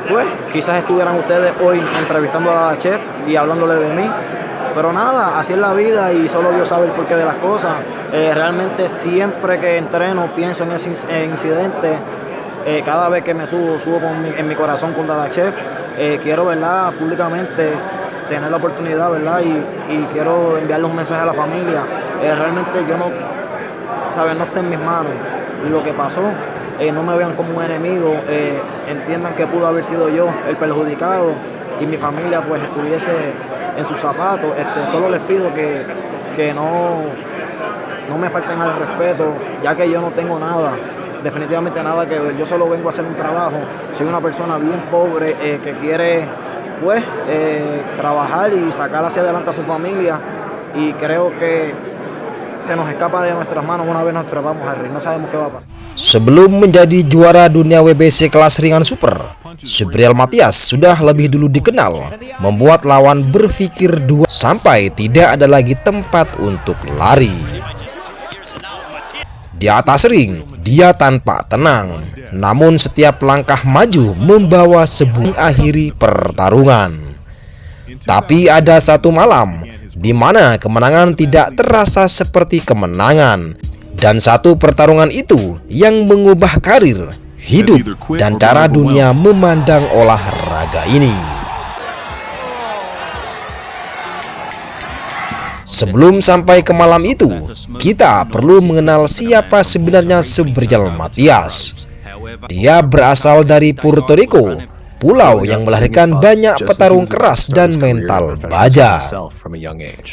pues quizás estuvieran ustedes hoy entrevistando a Chef y hablándole de mí. Pero nada, así es la vida y solo Dios sabe el porqué de las cosas. Realmente siempre que entreno pienso en ese incidente. Cada vez que me subo en mi corazón con Dada Chef. Quiero, ¿verdad?, públicamente tener la oportunidad, ¿verdad? Y quiero enviarle un mensaje a la familia. Realmente yo no, ¿sabes? No está en mis manos lo que pasó. No me vean como un enemigo. Entiendan que pudo haber sido yo el perjudicado y mi familia pues estuviese en sus zapatos. Solo les pido que no me falten al respeto, ya que yo no tengo nada, definitivamente nada que ver. Yo solo vengo a hacer un trabajo. Soy una persona bien pobre que quiere pues trabajar y sacar hacia adelante a su familia, y creo que se nos escapa de nuestras manos una vez nos trepamos al ring. No sabemos qué va a pasar. Sebelum menjadi juara dunia WBC kelas ringan super, Subriel Matias sudah lebih dulu dikenal membuat lawan berpikir dua sampai tidak ada lagi tempat untuk lari. Di atas ring, dia tanpa tenang, namun setiap langkah maju membawa sebuah akhiri pertarungan. Tapi ada satu malam di mana kemenangan tidak terasa seperti kemenangan, dan satu pertarungan itu yang mengubah karir, hidup, dan cara dunia memandang olahraga ini. Sebelum sampai ke malam itu, kita perlu mengenal siapa sebenarnya Subriel Matias. Dia berasal dari Puerto Rico, pulau yang melahirkan banyak petarung keras dan mental baja.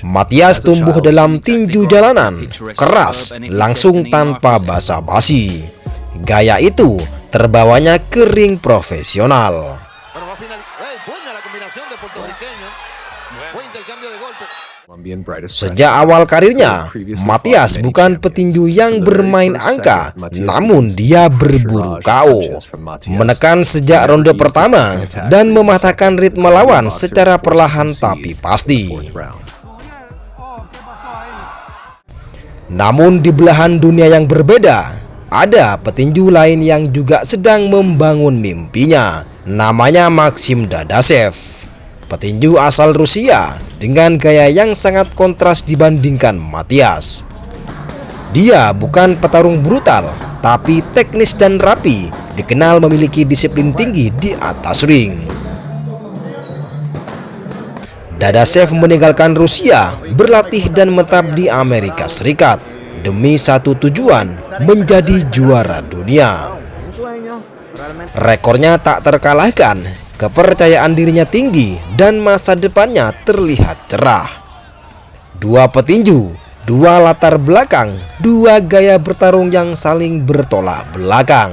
Matias tumbuh dalam tinju jalanan, keras, langsung tanpa basa-basi. Gaya itu terbawanya ke ring profesional. Sejak awal karirnya, Matias bukan petinju yang bermain angka, namun dia berburu KO, menekan sejak ronde pertama dan mematahkan ritme lawan secara perlahan tapi pasti. Namun di belahan dunia yang berbeda, ada petinju lain yang juga sedang membangun mimpinya. Namanya Maksim Dadachev, petinju asal Rusia dengan gaya yang sangat kontras dibandingkan Matias. Dia bukan petarung brutal, tapi teknis dan rapi, dikenal memiliki disiplin tinggi di atas ring. Dadachev meninggalkan Rusia, berlatih dan menetap di Amerika Serikat demi satu tujuan, menjadi juara dunia. Rekornya tak terkalahkan, kepercayaan dirinya tinggi, dan masa depannya terlihat cerah. Dua petinju, dua latar belakang, dua gaya bertarung yang saling bertolak belakang.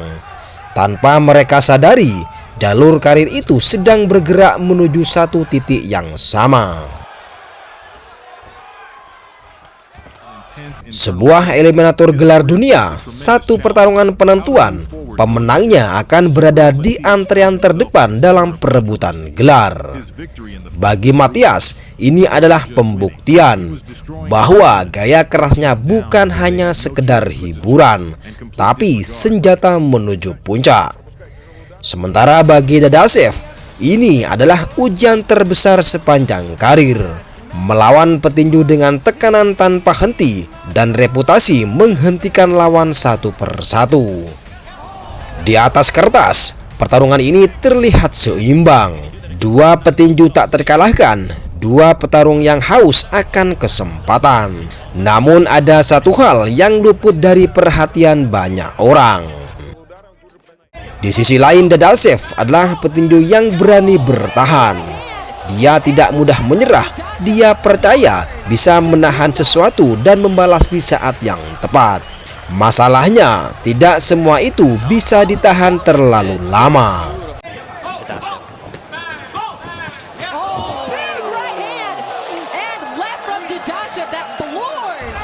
Tanpa mereka sadari, jalur karir itu sedang bergerak menuju satu titik yang sama. Sebuah eliminator gelar dunia, satu pertarungan penentuan. Pemenangnya akan berada di antrean terdepan dalam perebutan gelar. Bagi Matias, ini adalah pembuktian bahwa gaya kerasnya bukan hanya sekedar hiburan, tapi senjata menuju puncak. Sementara bagi Dadachev, ini adalah ujian terbesar sepanjang karir. Melawan petinju dengan tekanan tanpa henti dan reputasi menghentikan lawan satu persatu. Di atas kertas, pertarungan ini terlihat seimbang. Dua petinju tak terkalahkan, dua petarung yang haus akan kesempatan. Namun ada satu hal yang luput dari perhatian banyak orang. Di sisi lain, Dadachev adalah petinju yang berani bertahan. Dia tidak mudah menyerah, dia percaya bisa menahan sesuatu dan membalas di saat yang tepat. Masalahnya, tidak semua itu bisa ditahan terlalu lama.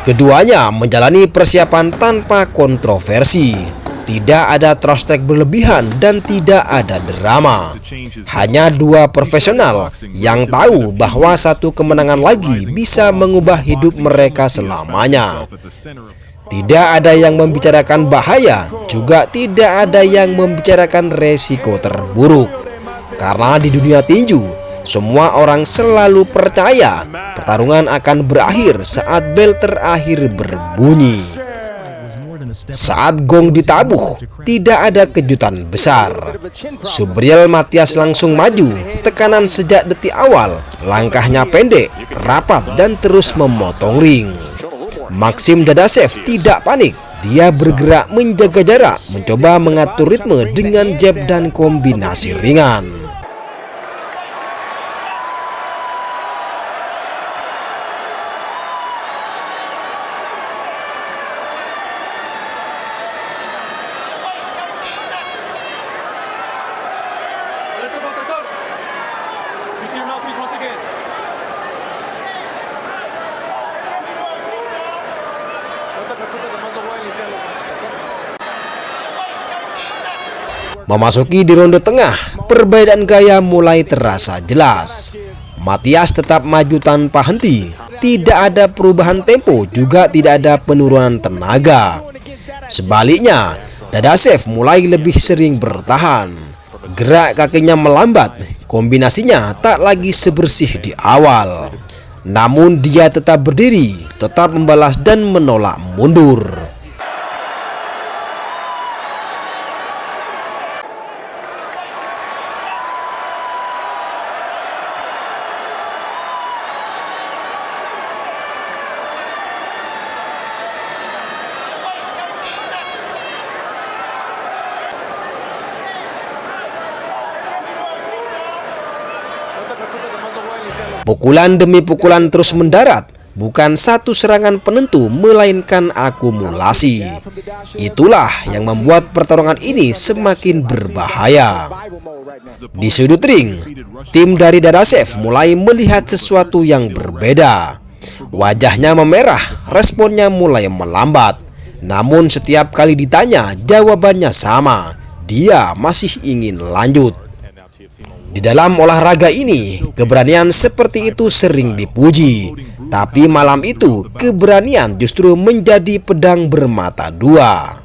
Keduanya menjalani persiapan tanpa kontroversi. Tidak ada trash talk berlebihan dan tidak ada drama. Hanya dua profesional yang tahu bahwa satu kemenangan lagi bisa mengubah hidup mereka selamanya. Tidak ada yang membicarakan bahaya, juga tidak ada yang membicarakan resiko terburuk. Karena di dunia tinju, semua orang selalu percaya pertarungan akan berakhir saat bel terakhir berbunyi. Saat gong ditabuh, tidak ada kejutan besar. Subriel Matias langsung maju, tekanan sejak detik awal, langkahnya pendek, rapat dan terus memotong ring. Maxim Dadachev tidak panik. Dia bergerak menjaga jarak, mencoba mengatur ritme dengan jab dan kombinasi ringan. Memasuki di ronde tengah, perbedaan gaya mulai terasa jelas. Matias tetap maju tanpa henti, tidak ada perubahan tempo, juga tidak ada penurunan tenaga. Sebaliknya, Dadachev mulai lebih sering bertahan. Gerak kakinya melambat, kombinasinya tak lagi sebersih di awal. Namun dia tetap berdiri, tetap membalas dan menolak mundur. Pukulan demi pukulan terus mendarat, bukan satu serangan penentu melainkan akumulasi. Itulah yang membuat pertarungan ini semakin berbahaya. Di sudut ring, tim dari Dadachev mulai melihat sesuatu yang berbeda. Wajahnya memerah, responnya mulai melambat. Namun setiap kali ditanya, jawabannya sama. Dia masih ingin lanjut. Di dalam olahraga ini, keberanian seperti itu sering dipuji. Tapi malam itu, keberanian justru menjadi pedang bermata dua.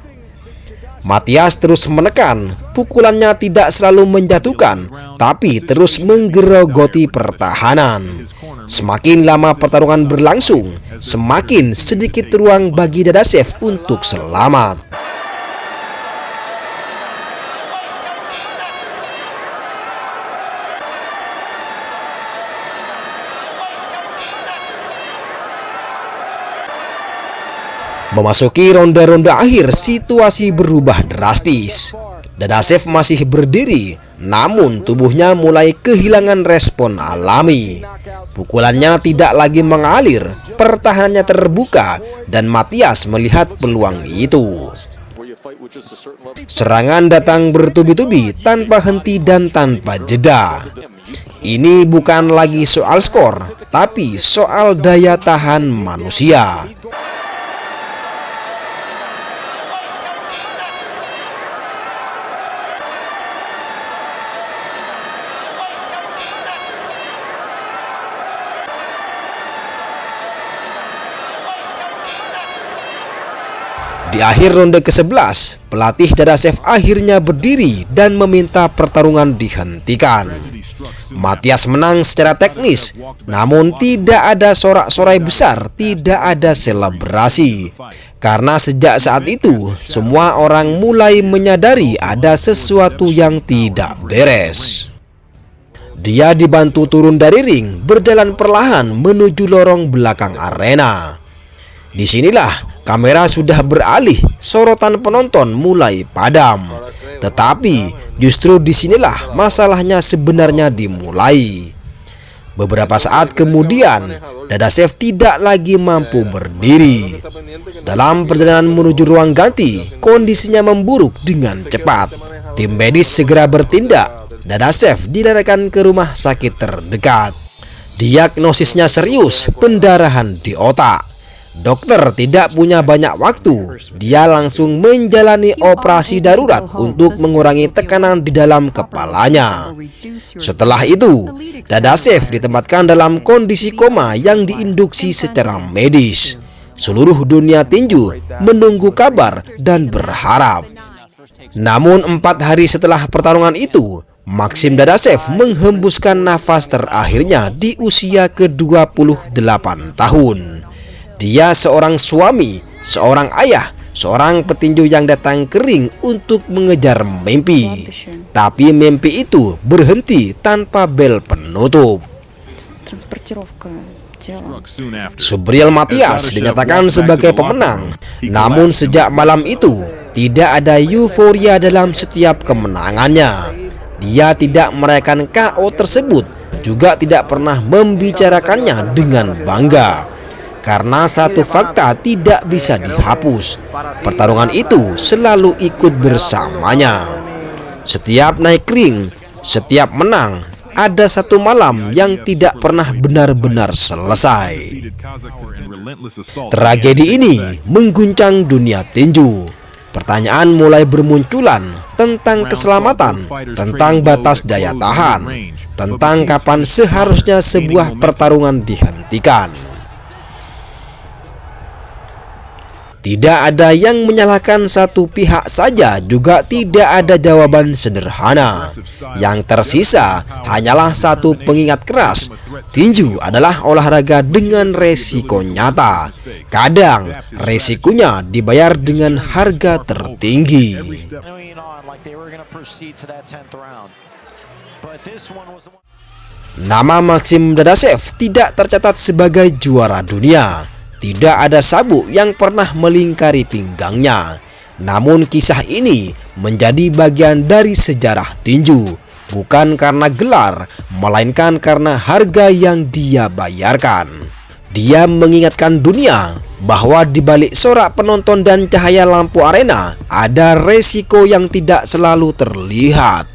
Matias terus menekan, pukulannya tidak selalu menjatuhkan, tapi terus menggerogoti pertahanan. Semakin lama pertarungan berlangsung, semakin sedikit ruang bagi Dadachev untuk selamat. Memasuki ronde-ronde akhir, situasi berubah drastis. Dadachev masih berdiri, namun tubuhnya mulai kehilangan respon alami. Pukulannya tidak lagi mengalir, pertahanannya terbuka, dan Matias melihat peluang itu. Serangan datang bertubi-tubi, tanpa henti dan tanpa jeda. Ini bukan lagi soal skor, tapi soal daya tahan manusia. Di akhir ronde ke-11, pelatih Dadachev akhirnya berdiri dan meminta pertarungan dihentikan. Matias menang secara teknis, namun tidak ada sorak-sorai besar, tidak ada selebrasi. Karena sejak saat itu, semua orang mulai menyadari ada sesuatu yang tidak beres. Dia dibantu turun dari ring, berjalan perlahan menuju lorong belakang arena. Disinilah kamera sudah beralih, sorotan penonton mulai padam. Tetapi justru disinilah masalahnya sebenarnya dimulai. Beberapa saat kemudian, Dadachev tidak lagi mampu berdiri. Dalam perjalanan menuju ruang ganti, kondisinya memburuk dengan cepat. Tim medis segera bertindak. Dadachev dilarikan ke rumah sakit terdekat. Diagnosisnya serius, pendarahan di otak. Dokter tidak punya banyak waktu. Dia langsung menjalani operasi darurat untuk mengurangi tekanan di dalam kepalanya. Setelah itu, Dadachev ditempatkan dalam kondisi koma yang diinduksi secara medis. Seluruh dunia tinju menunggu kabar dan berharap. Namun 4 hari setelah pertarungan itu, Maxim Dadachev menghembuskan nafas terakhirnya di usia ke-28 tahun. Dia seorang suami, seorang ayah, seorang petinju yang datang ke ring untuk mengejar mimpi. Tapi mimpi itu berhenti tanpa bel penutup. Subriel Matias dinyatakan sebagai pemenang. Namun sejak malam itu tidak ada euforia dalam setiap kemenangannya. Dia tidak merayakan KO tersebut, juga tidak pernah membicarakannya dengan bangga. Karena satu fakta tidak bisa dihapus, pertarungan itu selalu ikut bersamanya. Setiap naik ring, setiap menang, ada satu malam yang tidak pernah benar-benar selesai. Tragedi ini mengguncang dunia tinju. Pertanyaan mulai bermunculan tentang keselamatan, tentang batas daya tahan, tentang kapan seharusnya sebuah pertarungan dihentikan. Tidak ada yang menyalahkan satu pihak saja, juga tidak ada jawaban sederhana. Yang tersisa hanyalah satu pengingat keras. Tinju adalah olahraga dengan resiko nyata. Kadang resikonya dibayar dengan harga tertinggi. Nama Maxim Dadachev tidak tercatat sebagai juara dunia. Tidak ada sabuk yang pernah melingkari pinggangnya. Namun kisah ini menjadi bagian dari sejarah tinju, bukan karena gelar, melainkan karena harga yang dia bayarkan. Dia mengingatkan dunia bahwa di balik sorak penonton dan cahaya lampu arena ada resiko yang tidak selalu terlihat.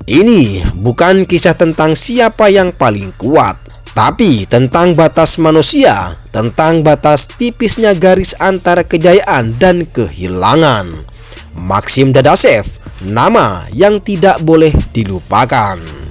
Ini bukan kisah tentang siapa yang paling kuat, tapi tentang batas manusia, tentang batas tipisnya garis antara kejayaan dan kehilangan. Maxim Dadachev, nama yang tidak boleh dilupakan.